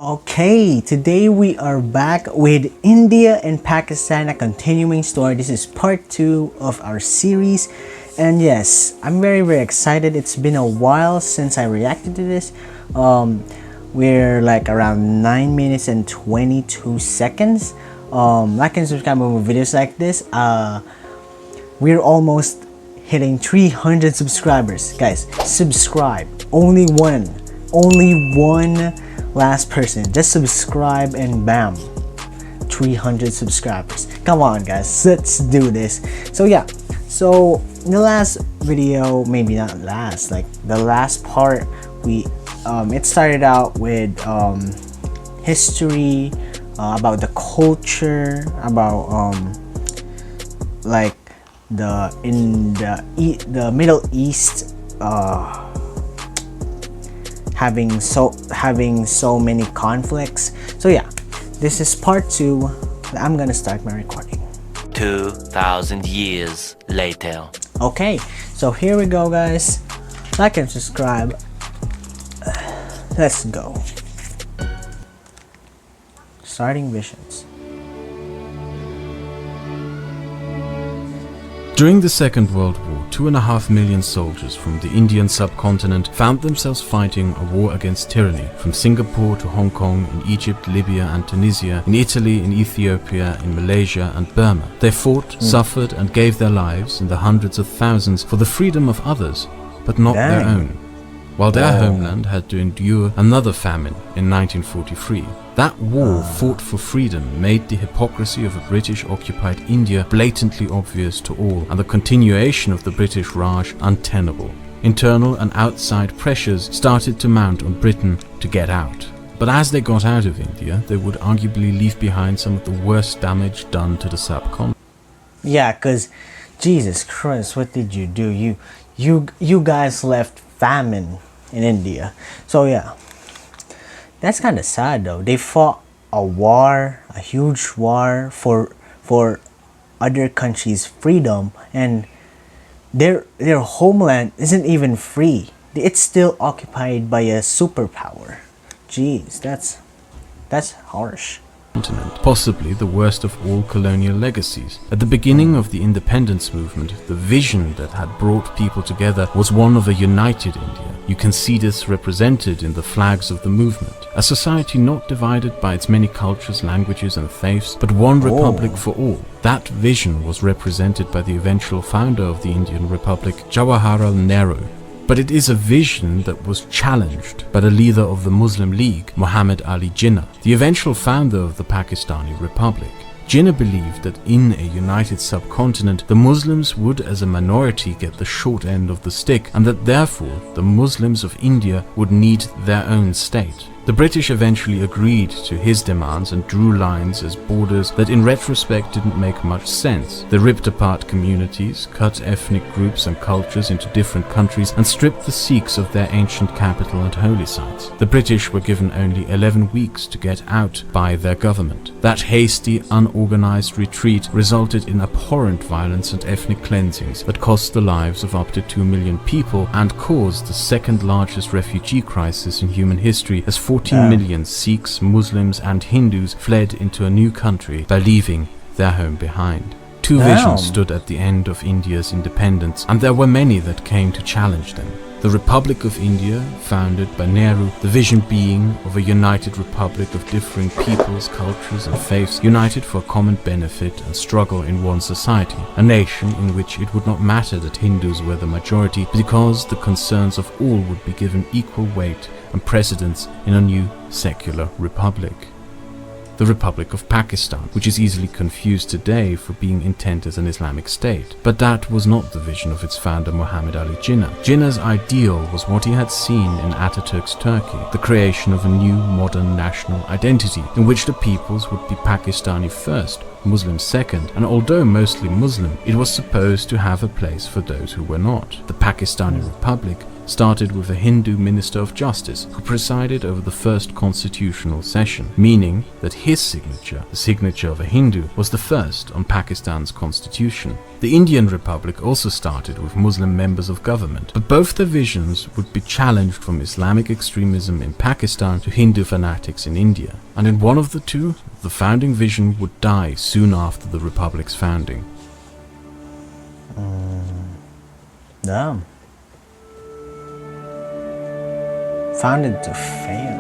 Okay, today we are back with India and Pakistan, a continuing story. This is part 2 of our series. And yes, I'm very excited. It's been a while since I reacted to this. We're like around 9 minutes and 22 seconds. Like and subscribe for more videos like this. We're almost hitting 300 subscribers. Guys, subscribe. Only one last person. Just subscribe and bam, 300 subscribers. Come on guys, let's do this. So yeah, so in the last video, maybe not last, like the last part, we it started out with history, about the culture, about like the Middle East, having so many conflicts. So yeah, this is part 2. I'm gonna start my recording. 2,000 years later. Okay, so here we go guys. Like and subscribe. Let's go. Starting visions. During the Second World War, 2.5 million soldiers from the Indian subcontinent found themselves fighting a war against tyranny, from Singapore to Hong Kong, in Egypt, Libya and Tunisia, in Italy, in Ethiopia, in Malaysia and Burma. They fought, suffered and gave their lives in the hundreds of thousands for the freedom of others, but not their own. While their homeland had to endure another famine in 1943. That war fought for freedom made the hypocrisy of a British-occupied India blatantly obvious to all, and the continuation of the British Raj untenable. Internal and outside pressures started to mount on Britain to get out. But as they got out of India, they would arguably leave behind some of the worst damage done to the subcontinent. Yeah, cause Jesus Christ, what did you do? You guys left famine in India. So yeah, that's kind of sad though. They fought a war, a huge war for other countries' freedom, and their homeland isn't even free. It's still occupied by a superpower. Jeez, that's harsh. Possibly the worst of all colonial legacies. At the beginning of the independence movement, the vision that had brought people together was one of a united India. You can see this represented in the flags of the movement. A society not divided by its many cultures, languages and faiths, but one republic for all. That vision was represented by the eventual founder of the Indian Republic, Jawaharlal Nehru. But it is a vision that was challenged by the leader of the Muslim League, Muhammad Ali Jinnah, the eventual founder of the Pakistani Republic. Jinnah believed that in a united subcontinent, the Muslims would as a minority get the short end of the stick, and that therefore the Muslims of India would need their own state. The British eventually agreed to his demands and drew lines as borders that in retrospect didn't make much sense. They ripped apart communities, cut ethnic groups and cultures into different countries, and stripped the Sikhs of their ancient capital and holy sites. The British were given only 11 weeks to get out by their government. That hasty, unorganized retreat resulted in abhorrent violence and ethnic cleansings that cost the lives of up to 2 million people and caused the second largest refugee crisis in human history, as 14 million Sikhs, Muslims and Hindus fled into a new country by leaving their home behind. Two visions stood at the end of India's independence, and there were many that came to challenge them. The Republic of India, founded by Nehru, the vision being of a united republic of differing peoples, cultures and faiths, united for common benefit and struggle in one society, a nation in which it would not matter that Hindus were the majority, because the concerns of all would be given equal weight and precedence in a new secular republic. The Republic of Pakistan, which is easily confused today for being intent as an Islamic state. But that was not the vision of its founder Muhammad Ali Jinnah. Jinnah's ideal was what he had seen in Ataturk's Turkey, the creation of a new modern national identity in which the peoples would be Pakistani first, Muslim second, and although mostly Muslim, it was supposed to have a place for those who were not. The Pakistani Republic started with a Hindu Minister of Justice who presided over the first constitutional session, meaning that his signature, the signature of a Hindu, was the first on Pakistan's constitution. The Indian Republic also started with Muslim members of government, but both their visions would be challenged from Islamic extremism in Pakistan to Hindu fanatics in India, and in one of the two, the founding vision would die soon after the Republic's founding. Damn. Founded to fail.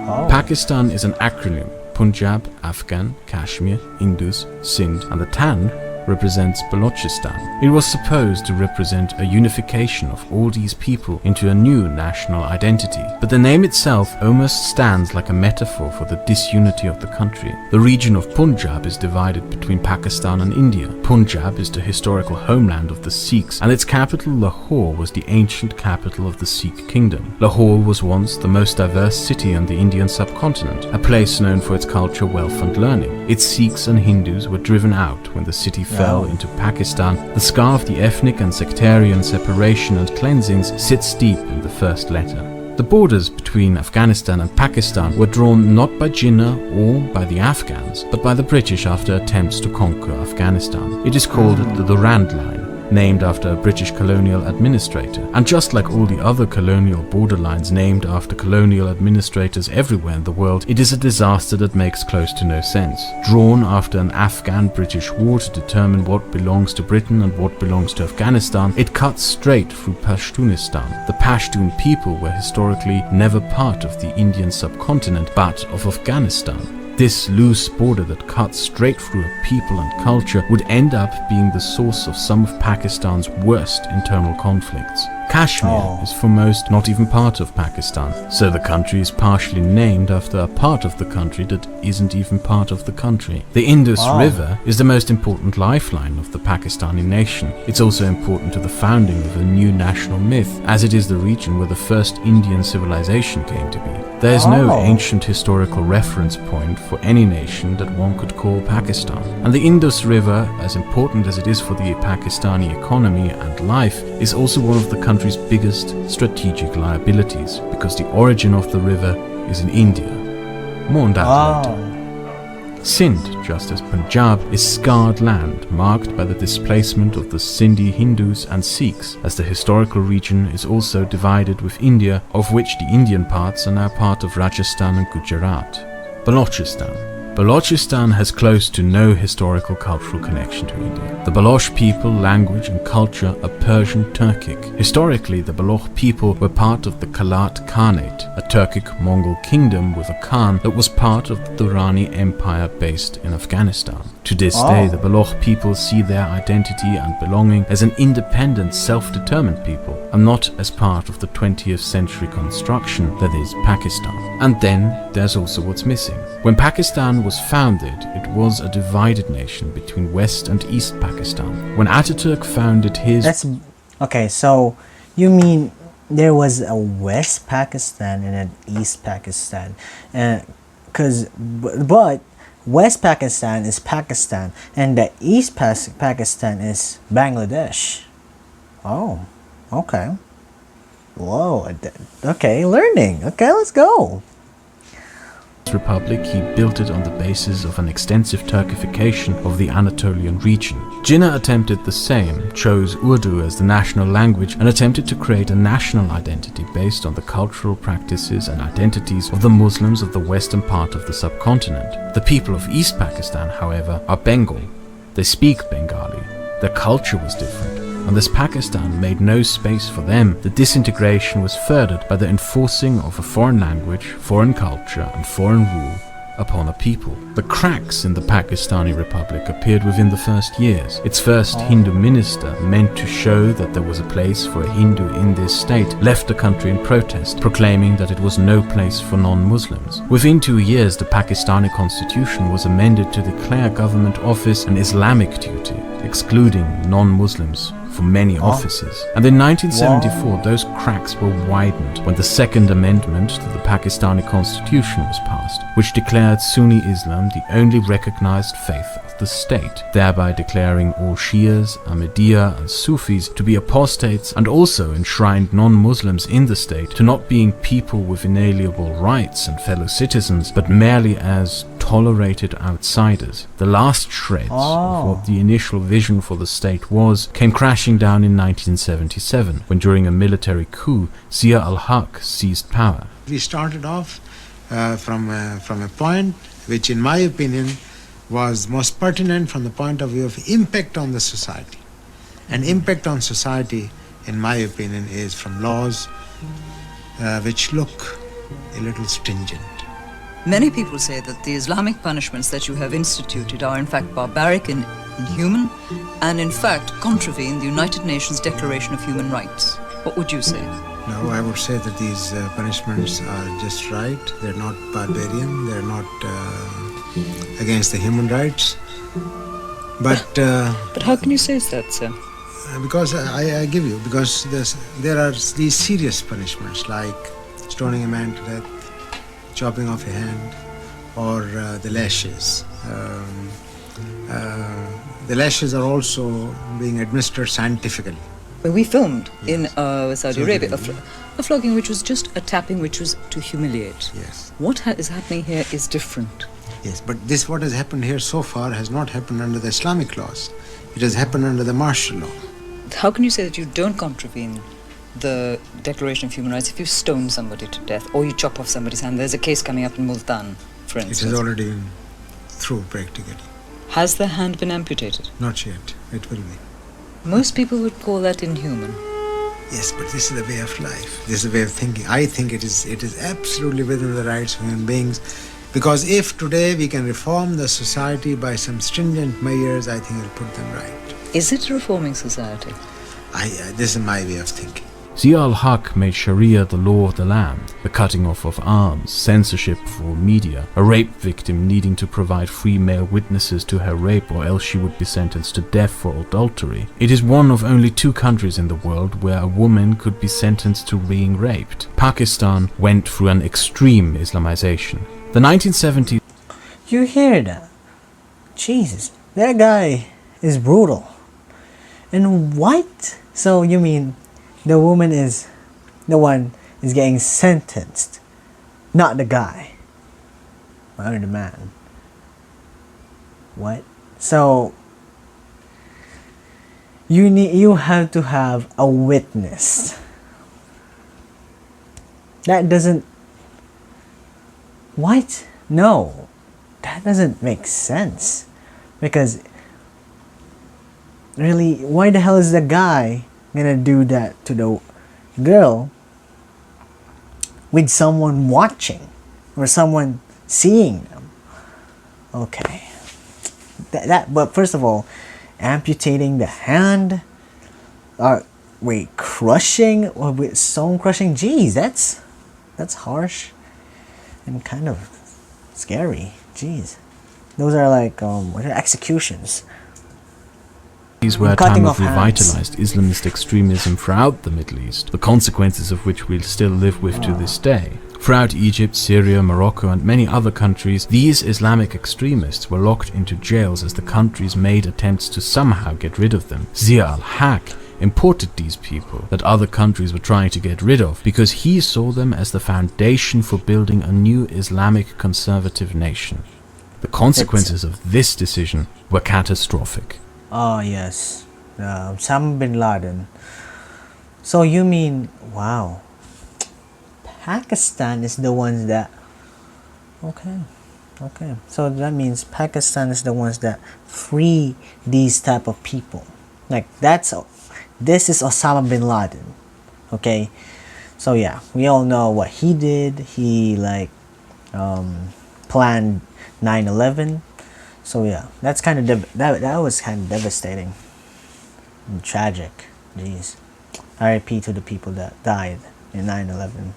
Oh. Pakistan is an acronym. Punjab, Afghan, Kashmir, Indus, Sindh, and the Tan represents Balochistan. It was supposed to represent a unification of all these people into a new national identity, but the name itself almost stands like a metaphor for the disunity of the country. The region of Punjab is divided between Pakistan and India. Punjab is the historical homeland of the Sikhs, and its capital Lahore was the ancient capital of the Sikh kingdom. Lahore was once the most diverse city on the Indian subcontinent, a place known for its culture, wealth and learning. Its Sikhs and Hindus were driven out when the city fell into Pakistan. The scar of the ethnic and sectarian separation and cleansings sits deep in the first letter. The borders between Afghanistan and Pakistan were drawn not by Jinnah or by the Afghans, but by the British after attempts to conquer Afghanistan. It is called the Durand Line, named after a British colonial administrator. And just like all the other colonial borderlines named after colonial administrators everywhere in the world, it is a disaster that makes close to no sense. Drawn after an Afghan-British war to determine what belongs to Britain and what belongs to Afghanistan, it cuts straight through Pashtunistan. The Pashtun people were historically never part of the Indian subcontinent, but of Afghanistan. This loose border that cuts straight through a people and culture would end up being the source of some of Pakistan's worst internal conflicts. Kashmir is for most not even part of Pakistan, so the country is partially named after a part of the country that isn't even part of the country. The Indus River is the most important lifeline of the Pakistani nation. It's also important to the founding of a new national myth, as it is the region where the first Indian civilization came to be. There is no ancient historical reference point for any nation that one could call Pakistan. And the Indus River, as important as it is for the Pakistani economy and life, is also one of the country's biggest strategic liabilities, because the origin of the river is in India. More on that later. Sindh, just as Punjab, is scarred land marked by the displacement of the Sindhi Hindus and Sikhs, as the historical region is also divided with India, of which the Indian parts are now part of Rajasthan and Gujarat. Balochistan. Balochistan has close to no historical cultural connection to India. The Baloch people, language and culture are Persian Turkic. Historically, the Baloch people were part of the Kalat Khanate, a Turkic Mongol kingdom with a Khan that was part of the Durrani Empire based in Afghanistan. To this day, the Baloch people see their identity and belonging as an independent, self-determined people, and not as part of the 20th century construction that is Pakistan. And then there's also what's missing. When Pakistan was founded, it was a divided nation between West and East Pakistan. When Ataturk founded his... Okay, so you mean there was a West Pakistan and an East Pakistan, but West Pakistan is Pakistan and the East Pakistan is Bangladesh. Oh, okay. Whoa, okay, learning. Okay, let's go. Republic, he built it on the basis of an extensive Turkification of the Anatolian region. Jinnah attempted the same, chose Urdu as the national language, and attempted to create a national identity based on the cultural practices and identities of the Muslims of the western part of the subcontinent. The people of East Pakistan, however, are Bengal. They speak Bengali. Their culture was different, and as Pakistan made no space for them, the disintegration was furthered by the enforcing of a foreign language, foreign culture and foreign rule upon a people. The cracks in the Pakistani Republic appeared within the first years. Its first Hindu minister, meant to show that there was a place for a Hindu in this state, left the country in protest, proclaiming that it was no place for non-Muslims. Within 2 years, the Pakistani constitution was amended to declare government office an Islamic duty, excluding non-Muslims for many offices. And in 1974, those cracks were widened when the Second Amendment to the Pakistani Constitution was passed, which declared Sunni Islam the only recognized faith of the state, thereby declaring all Shias, Ahmadiyya and Sufis to be apostates, and also enshrined non-Muslims in the state to not being people with inalienable rights and fellow citizens, but merely as tolerated outsiders. The last shreds of what the initial vision for the state was came crashing down in 1977, when during a military coup, Zia al-Haq seized power. We started off from a point which, in my opinion, was most pertinent from the point of view of impact on the society. And impact on society, in my opinion, is from laws which look a little stringent. Many people say that the Islamic punishments that you have instituted are in fact barbaric and inhuman, and in fact contravene the United Nations Declaration of Human Rights. What would you say? No, I would say that these punishments are just right. They're not barbarian. They're not against the human rights. But how can you say that, sir? Because I give you, because there are these serious punishments like stoning a man to death, chopping off a hand, or the lashes. The lashes are also being administered scientifically. Well, we filmed in Saudi Arabia a flogging which was just a tapping which was to humiliate. Yes. What is happening here is different. Yes, but what has happened here so far has not happened under the Islamic laws. It has happened under the martial law. How can you say that you don't contravene the Declaration of Human Rights if you stone somebody to death or you chop off somebody's hand? There's a case coming up in Multan, for instance. It has already been through, practically. Has the hand been amputated? Not yet. It will be. Most people would call that inhuman. Yes, but this is the way of life. This is the way of thinking. I think it is absolutely within the rights of human beings. Because if today we can reform the society by some stringent measures, I think it'll put them right. Is it a reforming society? This is my way of thinking. Zia al-Haq made Sharia the law of the land, the cutting off of arms, censorship for media, a rape victim needing to provide 3 male witnesses to her rape or else she would be sentenced to death for adultery. It is one of only 2 countries in the world where a woman could be sentenced to being raped. Pakistan went through an extreme Islamization. The 1970s. You hear that? Jesus, that guy is brutal. And what? So you mean the woman is the one is getting sentenced, not the guy or the man? What? So you have to have a witness. That doesn't. What? No, that doesn't make sense. Because really, why the hell is the guy gonna do that to the girl with someone watching or someone seeing them? Okay, but first of all, amputating the hand, crushing or with stone crushing. Geez, that's harsh and kind of scary. Jeez, those are like what are executions? These were a time of revitalized Islamist extremism throughout the Middle East, the consequences of which we still live with to this day. Throughout Egypt, Syria, Morocco and many other countries, these Islamic extremists were locked into jails as the countries made attempts to somehow get rid of them. Zia al-Haq imported these people that other countries were trying to get rid of because he saw them as the foundation for building a new Islamic conservative nation. The consequences of this decision were catastrophic. Oh yes, Osama bin Laden. So you mean, wow, Pakistan is the ones that, okay, so that means Pakistan is the ones that free these type of people. Like this is Osama bin Laden, okay? So yeah, we all know what he did. He planned 9/11. So yeah, that's kind of that was kind of devastating and tragic. Jeez, R.I.P. to the people that died in 9/11.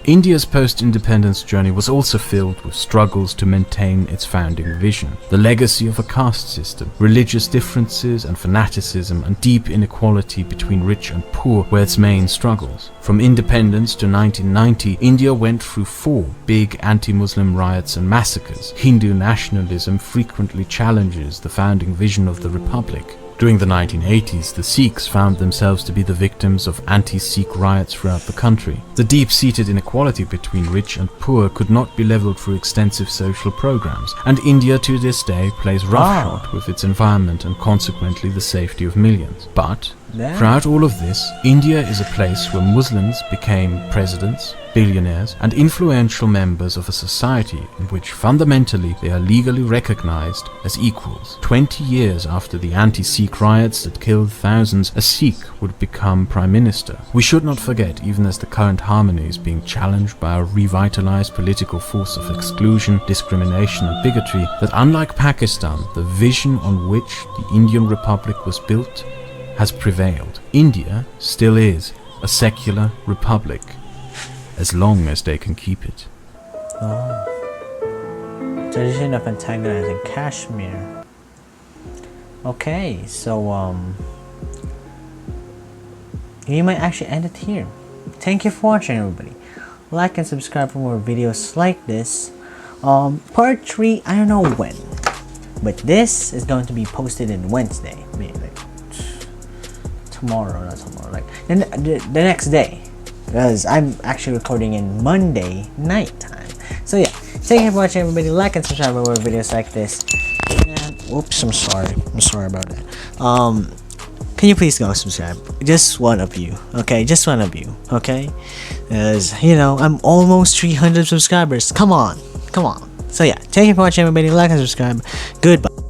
India's post-independence journey was also filled with struggles to maintain its founding vision. The legacy of a caste system, religious differences and fanaticism, and deep inequality between rich and poor were its main struggles. From independence to 1990, India went through 4 big anti-Muslim riots and massacres. Hindu nationalism frequently challenges the founding vision of the Republic. During the 1980s, the Sikhs found themselves to be the victims of anti-Sikh riots throughout the country. The deep-seated inequality between rich and poor could not be leveled through extensive social programs, and India to this day plays roughshod with its environment and consequently the safety of millions. But throughout all of this, India is a place where Muslims became presidents, billionaires, and influential members of a society in which fundamentally they are legally recognized as equals. 20 years after the anti-Sikh riots that killed thousands, a Sikh would become Prime Minister. We should not forget, even as the current harmony is being challenged by a revitalized political force of exclusion, discrimination, and bigotry, that unlike Pakistan, the vision on which the Indian Republic was built has prevailed. India still is a secular republic, as long as they can keep it. Tradition of antagonizing Kashmir. Okay, so we might actually end it here. Thank you for watching, everybody. Like and subscribe for more videos like this. Part 3, I don't know when, but this is going to be posted in Wednesday. Maybe like tomorrow, not tomorrow, like the next day. Because I'm actually recording in Monday night time. So yeah, thank you for watching, everybody. Like and subscribe for more videos like this. And whoops, I'm sorry about that. Can you please go subscribe? Just one of you, okay? Just one of you, okay? Because, you know, I'm almost 300 subscribers. Come on. So yeah, thank you for watching, everybody. Like and subscribe. Goodbye.